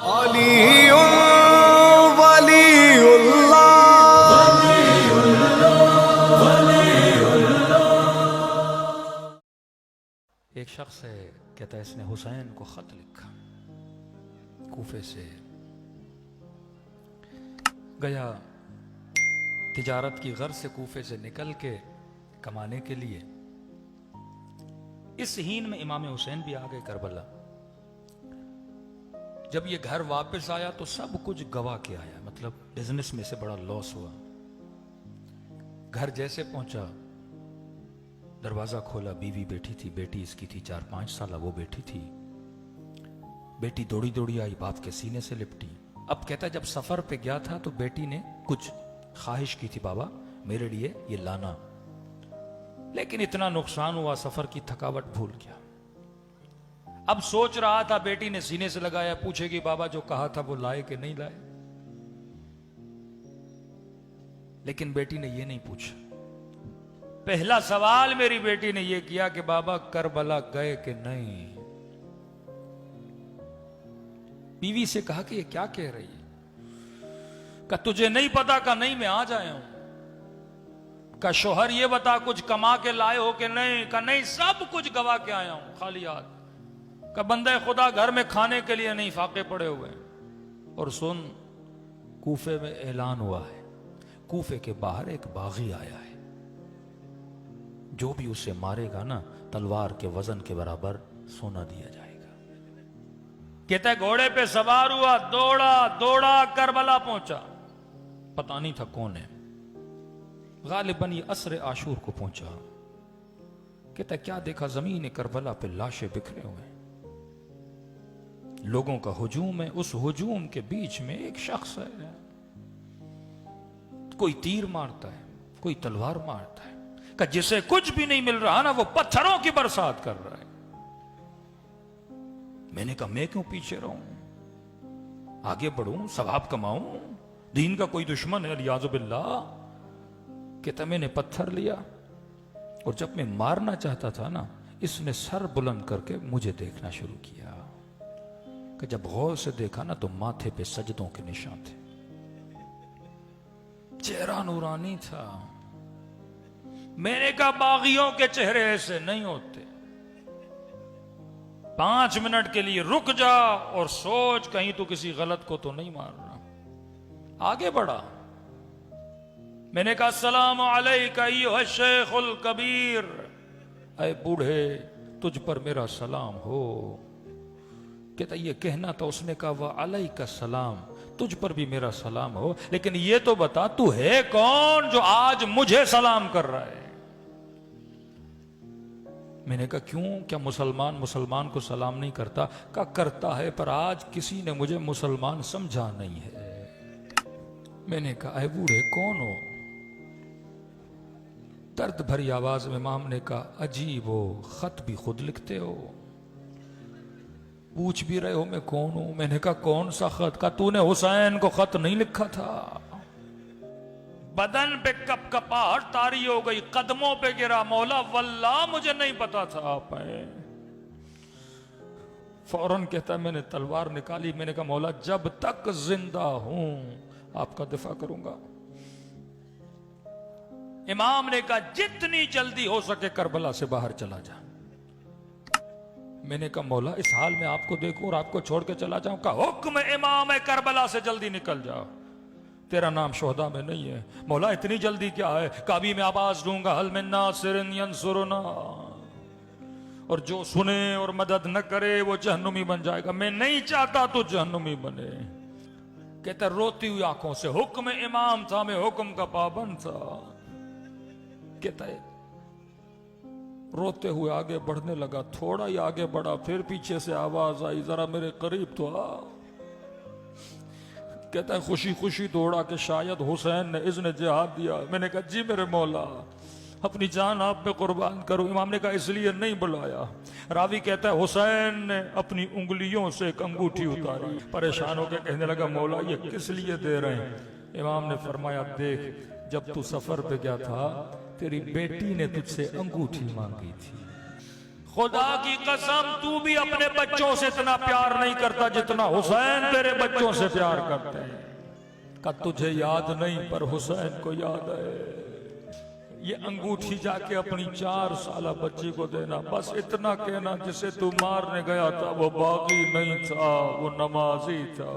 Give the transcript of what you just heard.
एक शख्स है, कहता है इसने हुसैन को खत लिखा, कूफे से गया, तिजारत की गर्ज से कूफे से निकल के कमाने के लिए। इस हीन में इमाम हुसैन भी आ गए करबला। जब ये घर वापस आया तो सब कुछ गवा के आया, मतलब बिजनेस में से बड़ा लॉस हुआ। घर जैसे पहुंचा, दरवाजा खोला, बीवी बैठी थी, बेटी इसकी थी 4-5 साल, वो बैठी थी। बेटी दौड़ी दौड़ी आई, बाप के सीने से लिपटी। अब कहता है जब सफर पे गया था तो बेटी ने कुछ ख्वाहिश की थी, बाबा मेरे लिए ये लाना, लेकिन इतना नुकसान हुआ, सफर की थकावट भूल गया। अब सोच रहा था, बेटी ने सीने से लगाया, पूछेगी बाबा जो कहा था वो लाए कि नहीं लाए, लेकिन बेटी ने ये नहीं पूछा। पहला सवाल मेरी बेटी ने यह किया कि बाबा करबला गए कि नहीं। बीवी से कहा कि ये क्या कह रही है? का तुझे नहीं पता? का नहीं, मैं आज आया हूं। का शोहर ये बता कुछ कमा के लाए हो कि नहीं? का नहीं, सब कुछ गवा के आया हूं, खाली हाथ। का बंदे खुदा घर में खाने के लिए नहीं, फाके पड़े हुए। और सुन, कूफे में ऐलान हुआ है, कूफे के बाहर एक बागी आया है, जो भी उसे मारेगा ना, तलवार के वजन के बराबर सोना दिया जाएगा। कहता है घोड़े पे सवार हुआ, दौड़ा दौड़ा करबला पहुंचा। पता नहीं था कौन है, गालिबन ये असर आशूर को पहुंचा। कहता है क्या देखा, जमीन करबला पे लाशें बिखरे हुए हैं, लोगों का हुजूम है। उस हुजूम के बीच में एक शख्स है, कोई तीर मारता है, कोई तलवार मारता है, का जिसे कुछ भी नहीं मिल रहा ना, वो पत्थरों की बरसात कर रहा है। मैंने कहा मैं क्यों पीछे रहूं, आगे बढ़ूं, सवाब कमाऊं, दीन का कोई दुश्मन है अलियाज़ुबिल्लाह। कहता मैंने पत्थर लिया, और जब मैं मारना चाहता था ना, इसने सर बुलंद करके मुझे देखना शुरू किया। कि जब गौर से देखा ना तो माथे पे सजदों के निशान थे, चेहरा नूरानी था। मैंने कहा बागियों के चेहरे ऐसे नहीं होते। 5 मिनट के लिए रुक जा और सोच, कहीं तो किसी गलत को तो नहीं मार रहा। आगे बढ़ा, मैंने कहा अस्सलाम अलैका अय्युहा शेखुल कबीर, ऐ बूढ़े तुझ पर मेरा सलाम हो। कहता ये कहना था, उसने कहा वह अलैका सलाम, तुझ पर भी मेरा सलाम हो, लेकिन ये तो बता तू है कौन जो आज मुझे सलाम कर रहा है? मैंने कहा क्यों, क्या मुसलमान को सलाम नहीं करता? का करता है, पर आज किसी ने मुझे मुसलमान समझा नहीं है। मैंने कहा अरे बूढ़े कौन हो? दर्द भरी आवाज में इमाम ने कहा अजीब हो, खत भी खुद लिखते हो, पूछ भी रहे हो मैं कौन हूं। मैंने कहा कौन सा खत? का तूने हुसैन को खत नहीं लिखा था? बदन पे कपकपाहट तारी हो गई, कदमों पे गिरा, मौला वल्लाह मुझे नहीं पता था आप आए। फौरन कहता मैंने तलवार निकाली, मैंने कहा मौला जब तक जिंदा हूं आपका दिफा करूंगा। इमाम ने कहा जितनी जल्दी हो सके करबला से बाहर चला जा। मैंने कहा मौला इस हाल में आपको देखूं और आपको छोड़ के चला जाऊं? का हुक्म इमाम है करबला से जल्दी निकल जाओ, तेरा नाम शोहदा में नहीं है। मौला इतनी जल्दी क्या है? काबी में आवाज दूंगा हल मिन नासिरिन यंसुरुना, और जो सुने और मदद न करे वो जहन्नुमी बन जाएगा। मैं नहीं चाहता तो जहन्नुमी बने। कहता रोती हुई आंखों से, हुक्म इमाम था, मैं हुक्म का पाबंद था। कहता है रोते हुए आगे बढ़ने लगा, थोड़ा ही आगे बढ़ा, फिर पीछे से आवाज आई जरा मेरे करीब तो आ। कहता है खुशी खुशी दौड़ा कि शायद हुसैन ने इज़्न जिहाद दिया। मैंने कहा जी मेरे मौला अपनी जान आप पे कुर्बान करो। इमाम ने कहा इसलिए नहीं बुलाया। रावी कहता है हुसैन ने अपनी उंगलियों से एक अंगूठी उतारी, परेशान होकर कहने लगा मौला ये किस लिए दे रहे हैं? इमाम ने फरमाया देख जब तू सफर पे गया था तेरी बेटी ने तुझसे अंगूठी मांगी थी, खुदा की कसम तू भी अपने बच्चों से इतना प्यार नहीं करता जितना हुसैन तेरे बच्चों से प्यार करते हैं। का तुझे याद नहीं पर हुसैन को याद है। ये अंगूठी जाके अपनी 4 साल बच्ची को देना, बस इतना कहना जिसे तू मारने गया था वो बागी नहीं था, वो नमाजी था।